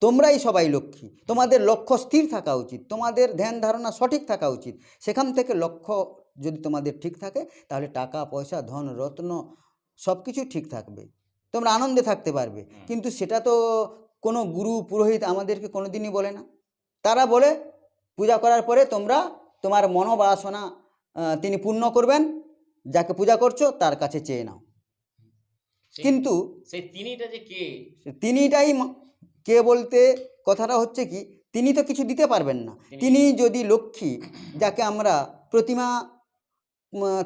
তোমরাই সবাই লক্ষ্মী, তোমাদের লক্ষ্য স্থির থাকা উচিত, তোমাদের ধ্যান ধারণা সঠিক থাকা উচিত। সেখান থেকে লক্ষ্য যদি তোমাদের ঠিক থাকে তাহলে টাকা পয়সা ধন রত্ন সব কিছু ঠিক থাকবে, তোমরা আনন্দে থাকতে পারবে। কিন্তু সেটা তো কোনো গুরু পুরোহিত আমাদেরকে কোনো দিনই বলে না। তারা বলে পূজা করার পরে তোমরা তোমার মনোবাসনা তিনি পূর্ণ করবেন, যাকে পূজা করছো তার কাছে চেয়ে নাও। কিন্তু সেই তিনিটা যে কে, তিনিটাই কে বলতে কথাটা হচ্ছে কি, তিনি তো কিছু দিতে পারবেন না। তিনি যদি লক্ষ্মী, যাকে আমরা প্রতিমা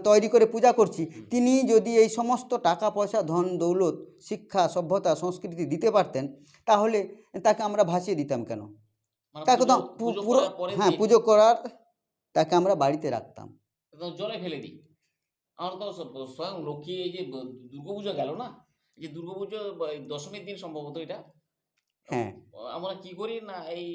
তৈরি করে পূজা করছি, তিনি যদি এই সমস্ত টাকা পয়সা ধন দৌলত শিক্ষা সভ্যতা সংস্কৃতি দিতে পারতেন, তাহলে তাকে আমরা ভাসিয়ে দিতাম কেন? তাকে তো পুরো হ্যাঁ পুজো করার তাকে আমরা বাড়িতে রাখতাম, জলে ফেলে দিই। আমার তো স্বয়ং লক্ষ্মী এই যে দুর্গাপুজো গেল না, এই যে দুর্গাপুজো দশমীর দিন সম্ভবত এটা, হ্যাঁ আমরা কি করি না, এই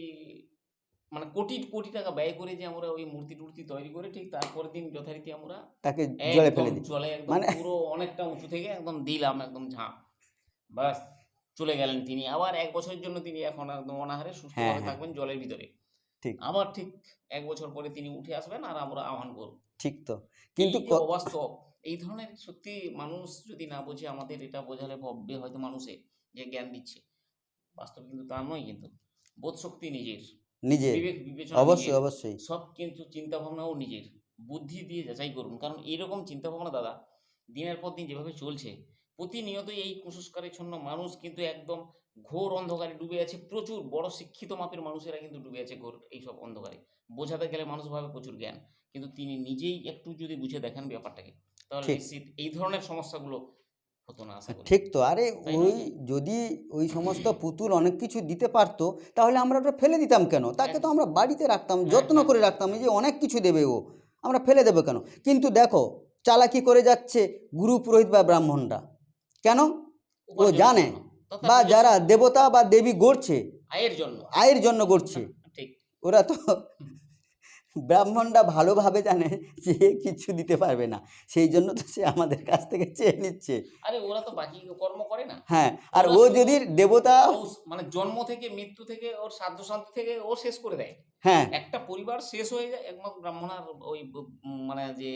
মানে কোটি কোটি টাকা ব্যয় করে যে আমরা ওই মূর্তি টুর্তি তৈরি করে ঠিক তারপরের দিন যথারীতি আমরা তাকে জলে ফেলে দিই, জলে একদম মানে পুরো অনেকটা উঁচু থেকে একদম দিলাম একদম ঝাঁপ, বাস চলে গেলেন তিনি। আবার 1 বছরের জন্য তিনি এখন একদম অনাহারে সুস্থভাবে থাকবেন জলের ভিতরে, ঠিক। আবার ঠিক 1 বছর পরে তিনি উঠে আসবেন আর আমরা আহ্বান করব। ঠিক তো, কিন্তু অবাস্তব এই ধরনের সত্যি মানুষ যদি না বোঝে, আমাদের এটা বোঝালে ভাববে হয়তো মানুষে যে জ্ঞান দিচ্ছে, বাস্তব কিন্তু তা নয়। কিন্তু বোধ শক্তি নিজের, বিবেক বিবেচনা অবশ্যই অবশ্যই সব, কিন্তু চিন্তা ভাবনাও নিজের, বুদ্ধি দিয়ে যাচাই করুন। কারণ এরকম চিন্তা ভাবনা দাদা দিনের পর দিন যেভাবে চলছে, প্রতিনিয়ত এই কুসংস্কারেচ্ছন্ন মানুষ কিন্তু একদম ঘোর অন্ধকারে ডুবে আছে। প্রচুর বড় শিক্ষিত মাপের মানুষেরা কিন্তু ডুবে আছে ঘোর এইসব অন্ধকারে। বোঝাতে গেলে মানুষ ভাবে প্রচুর জ্ঞান, কিন্তু তিনি নিজেই একটু যদি বুঝে দেখেন ব্যাপারটাকে, তাহলে নিশ্চিত এই ধরনের সমস্যাগুলো হতো না আশা করি। ঠিক তো। আরে ওই যদি ওই সমস্ত পুতুল অনেক কিছু দিতে পারতো, তাহলে আমরা ওটা ফেলে দিতাম কেন? তাকে তো আমরা বাড়িতে রাখতাম, যত্ন করে রাখতাম। এই যে অনেক কিছু দেবে ও, আমরা ফেলে দেবো কেন? কিন্তু দেখো চালাকি করে যাচ্ছে গুরু পুরোহিত বা ব্রাহ্মণরা। কেন? ও জানে, বা যারা দেবতা বা দেবী গড়ছে আয়ের জন্য গড়ছে, ওরা তো ব্রাহ্মণরা ভালোভাবে জানে যে কিছু দিতে পারবে না, সেই জন্য তো সে আমাদের কাছ থেকে চেয়ে নিচ্ছে। আরে ওরা তো বাকি কর্ম করে না। হ্যাঁ, আর ও যদি দেবতা মানে জন্ম থেকে মৃত্যু থেকে ওর সাধ্য শান্তি থেকে ও শেষ করে দেয়। হ্যাঁ, একটা পরিবার শেষ হয়ে যায় একমাত্র ব্রাহ্মণার ওই মানে যে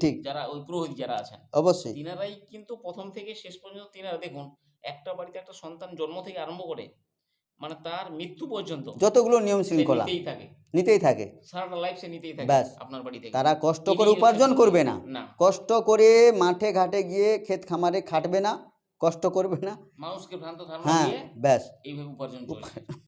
ঠিক যারা ওই পুরোহিত যারা আছেন, অবশ্যই তিনারাই কিন্তু প্রথম থেকে শেষ পর্যন্ত তিনারা দেখুন, একটা বাড়িতে একটা সন্তান জন্ম থেকে আরম্ভ করে মানে তার মৃত্যু পর্যন্ত যতগুলো নিয়ম শৃঙ্খলা নিতেই থাকে, সারাটা লাইফ সে নিতেই থাকে আপনার বাড়ি থেকে। তারা কষ্ট করে উপার্জন করবে না, কষ্ট করে মাঠে ঘাটে গিয়ে ক্ষেত খামারে খাটবে না, কষ্ট করবে না, মানুষকে ভ্রান্ত ধারণা দিয়ে ব্যাস এইভাবে উপার্জন করবে।